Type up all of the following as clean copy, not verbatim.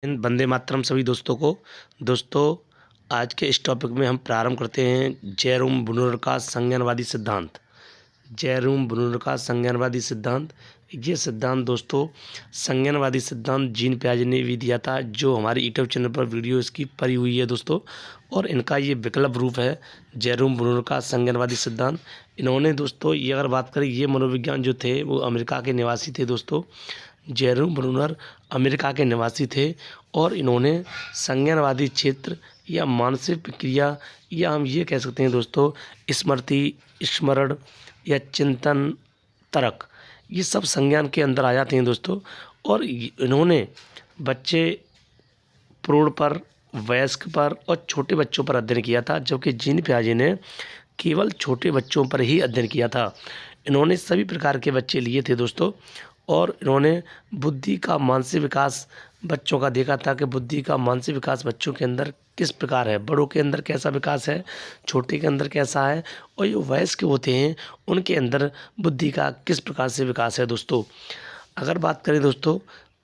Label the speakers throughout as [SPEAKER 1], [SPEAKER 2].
[SPEAKER 1] इन वंदे मातरम सभी दोस्तों को। दोस्तों, आज के इस टॉपिक में हम प्रारंभ करते हैं जेरोम ब्रूनर का संज्ञानवादी सिद्धांत। जेरोम ब्रूनर का संज्ञानवादी सिद्धांत, ये सिद्धांत दोस्तों संज्ञानवादी सिद्धांत जीन पियाजे ने भी दिया था, जो हमारे यूट्यूब चैनल पर वीडियो इसकी पड़ी हुई है दोस्तों। और इनका ये विकल्प रूप है जेरोम ब्रूनर का संज्ञानवादी सिद्धांत। इन्होंने दोस्तों ये अगर बात करें, ये मनोविज्ञान जो थे वो अमेरिका के निवासी थे दोस्तों। जेरोम ब्रूनर अमेरिका के निवासी थे और इन्होंने संज्ञानवादी क्षेत्र या मानसिक प्रक्रिया, या हम ये कह सकते हैं दोस्तों स्मृति, स्मरण या चिंतन, तर्क, ये सब संज्ञान के अंदर आ जाते हैं दोस्तों। और इन्होंने बच्चे, प्रौढ़ पर, वयस्क पर और छोटे बच्चों पर अध्ययन किया था, जबकि जीन पियाजे ने केवल छोटे बच्चों पर ही अध्ययन किया था। इन्होंने सभी प्रकार के बच्चे लिए थे दोस्तों, और इन्होंने बुद्धि का मानसिक विकास बच्चों का देखा था कि बुद्धि का मानसिक विकास बच्चों के अंदर किस प्रकार है, बड़ों के अंदर कैसा विकास है, छोटे के अंदर कैसा है, और जो वयस्क होते हैं उनके अंदर बुद्धि का किस प्रकार से विकास है दोस्तों। अगर बात करें दोस्तों,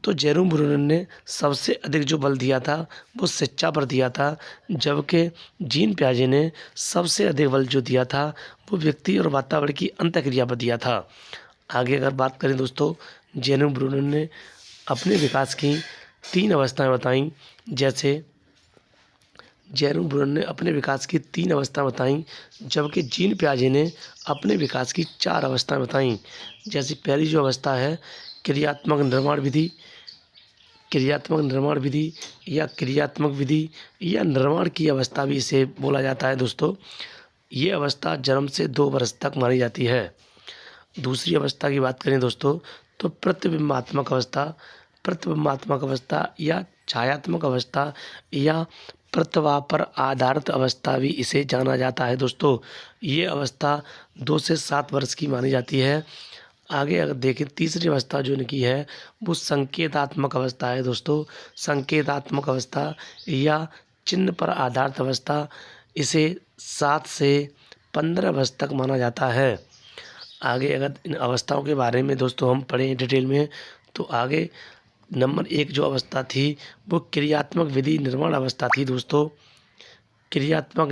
[SPEAKER 1] तो जेरोम ब्रूनर ने सबसे अधिक जो बल दिया था वो शिक्षा पर दिया था, जबकि जीन पियाजे ने सबसे अधिक बल जो दिया था वो व्यक्ति और वातावरण की अंतःक्रिया पर दिया था। आगे अगर बात करें दोस्तों, जेरोम ब्रूनर ने अपने विकास की 3 अवस्थाएं बताईं। जैसे जेरोम ब्रूनर ने अपने विकास की 3 अवस्थाएं बताईं, जबकि जीन पियाजे ने अपने विकास की 4 अवस्थाएं बताईं। जैसे पहली जो अवस्था है क्रियात्मक निर्माण विधि, क्रियात्मक निर्माण विधि या क्रियात्मक विधि या निर्माण की अवस्था भी इसे बोला जाता है दोस्तों। ये अवस्था जन्म से 2 वर्ष तक मानी जाती है। दूसरी अवस्था की बात करें दोस्तों, तो प्रतिबिंबात्मक अवस्था, प्रतिबिंबात्मक अवस्था या छायात्मक अवस्था या प्रतिभा पर आधारित अवस्था भी इसे जाना जाता है दोस्तों। ये अवस्था 2 से 7 वर्ष की मानी जाती है। आगे अगर देखें, तीसरी अवस्था जो इनकी है वो संकेतात्मक अवस्था है दोस्तों। संकेतात्मक अवस्था या चिन्ह पर आधारित अवस्था, इसे 7 से 15 वर्ष तक माना जाता है। आगे अगर इन अवस्थाओं के बारे में दोस्तों हम पढ़ें डिटेल में, तो आगे नंबर 1 जो अवस्था थी वो क्रियात्मक विधि निर्माण अवस्था थी दोस्तों। क्रियात्मक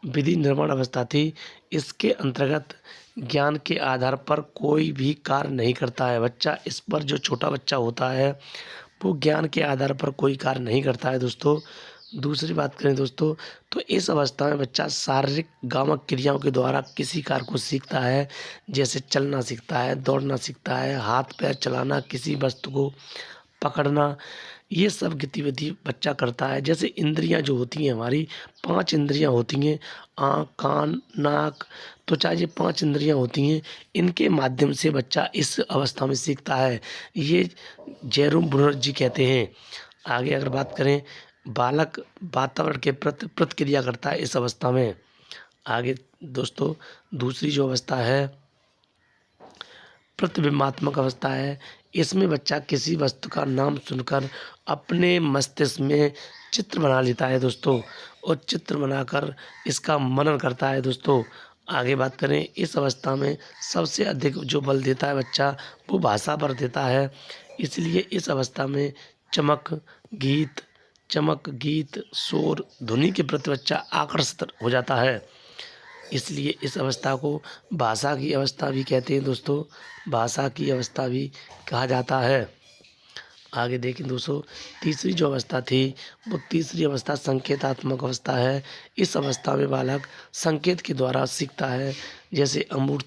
[SPEAKER 1] विधि निर्माण अवस्था थी। इसके अंतर्गत ज्ञान के आधार पर कोई भी कार्य नहीं करता है बच्चा। इस पर जो छोटा बच्चा होता है वो ज्ञान के आधार पर कोई कार्य नहीं करता है दोस्तों। दूसरी बात करें दोस्तों, तो इस अवस्था में बच्चा शारीरिक गामक क्रियाओं के द्वारा किसी कार्य को सीखता है। जैसे चलना सीखता है, दौड़ना सीखता है, हाथ पैर चलाना, किसी वस्तु को पकड़ना, ये सब गतिविधि बच्चा करता है। जैसे इंद्रियां जो होती हैं, हमारी 5 इंद्रियां होती हैं, आँख, कान, नाक, त्वचा, ये 5 इंद्रियां होती हैं। इनके माध्यम से बच्चा इस अवस्था में सीखता है, ये जेरोम ब्रूनर जी कहते हैं। आगे अगर बात करें, बालक वातावरण के प्रति प्रतिक्रिया करता है इस अवस्था में। आगे दोस्तों दूसरी जो अवस्था है प्रतिबिंबात्मक अवस्था है। इसमें बच्चा किसी वस्तु का नाम सुनकर अपने मस्तिष्क में चित्र बना लेता है दोस्तों, और चित्र बनाकर इसका मनन करता है दोस्तों। आगे बात करें, इस अवस्था में सबसे अधिक जो बल देता है बच्चा वो भाषा पर देता है। इसलिए इस अवस्था में चमक, गीत, शोर, ध्वनि के प्रति बच्चा आकर्षित हो जाता है। इसलिए इस अवस्था को भाषा की अवस्था भी कहते हैं दोस्तों, भाषा की अवस्था भी कहा जाता है। आगे देखें दोस्तों, तीसरी जो अवस्था थी वो तीसरी अवस्था संकेतात्मक अवस्था है। इस अवस्था में बालक संकेत के द्वारा सीखता है। जैसे अमूर्त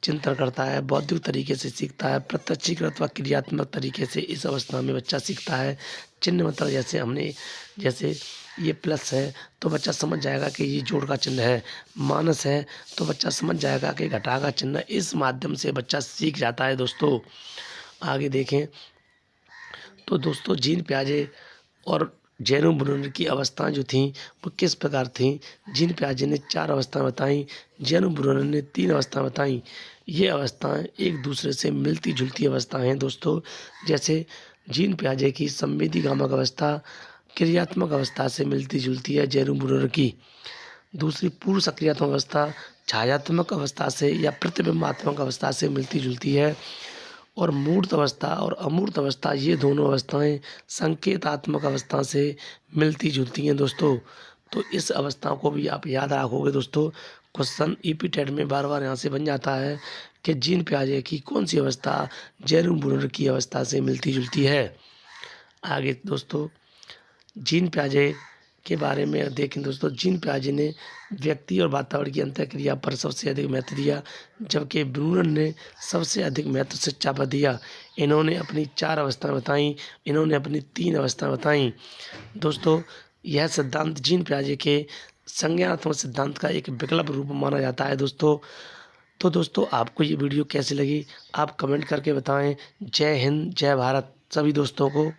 [SPEAKER 1] चिंतन करता है, बौद्धिक तरीके से सीखता है, प्रत्यक्षीकृत व क्रियात्मक तरीके से इस अवस्था में बच्चा सीखता है। चिन्ह मतलब जैसे ये प्लस है तो बच्चा समझ जाएगा कि ये जोड़ का चिन्ह है, माइनस है तो बच्चा समझ जाएगा कि घटा का चिन्ह। इस माध्यम से बच्चा सीख जाता है दोस्तों। आगे देखें तो दोस्तों जीन पियाजे और जेरोम ब्रूनर की अवस्थाएं जो थीं वो किस प्रकार थीं। जीन पियाजे ने 4 अवस्थाएं बताईं, जेरोम ब्रूनर ने 3 अवस्थाएं बताईं। ये अवस्थाएं एक दूसरे से मिलती जुलती अवस्थाएं हैं दोस्तों। जैसे जीन पियाजे की संवेदी गामक अवस्था क्रियात्मक अवस्था से मिलती जुलती है जेरोम ब्रूनर की। दूसरी पूर्व सक्रियात्मक अवस्था छायात्मक अवस्था से या प्रतिबिंबात्मक अवस्था से मिलती जुलती है। और मूर्त अवस्था और अमूर्त अवस्था, ये दोनों अवस्थाएं संकेतात्मक अवस्था से मिलती जुलती हैं दोस्तों। तो इस अवस्था को भी आप याद रखोगे दोस्तों। क्वेश्चन ईपी टेट में बार बार यहाँ से बन जाता है कि जीन पियाजे की कौन सी अवस्था जेरोम ब्रूनर की अवस्था से मिलती जुलती है। आगे दोस्तों जीन पियाजे के बारे में देखें दोस्तों। जीन पियाजे ने व्यक्ति और वातावरण की अंतःक्रिया पर सबसे अधिक महत्व दिया, जबकि ब्रूनर ने सबसे अधिक महत्व शिक्षा पर दिया। इन्होंने अपनी 4 अवस्थाएं बताई, इन्होंने अपनी 3 अवस्थाएं बताई दोस्तों। यह सिद्धांत जीन पियाजे के संज्ञानात्मक सिद्धांत का एक विकल्प रूप माना जाता है दोस्तों। तो दोस्तों आपको ये वीडियो कैसी लगी आप कमेंट करके बताएं। जय हिंद, जय भारत सभी दोस्तों को।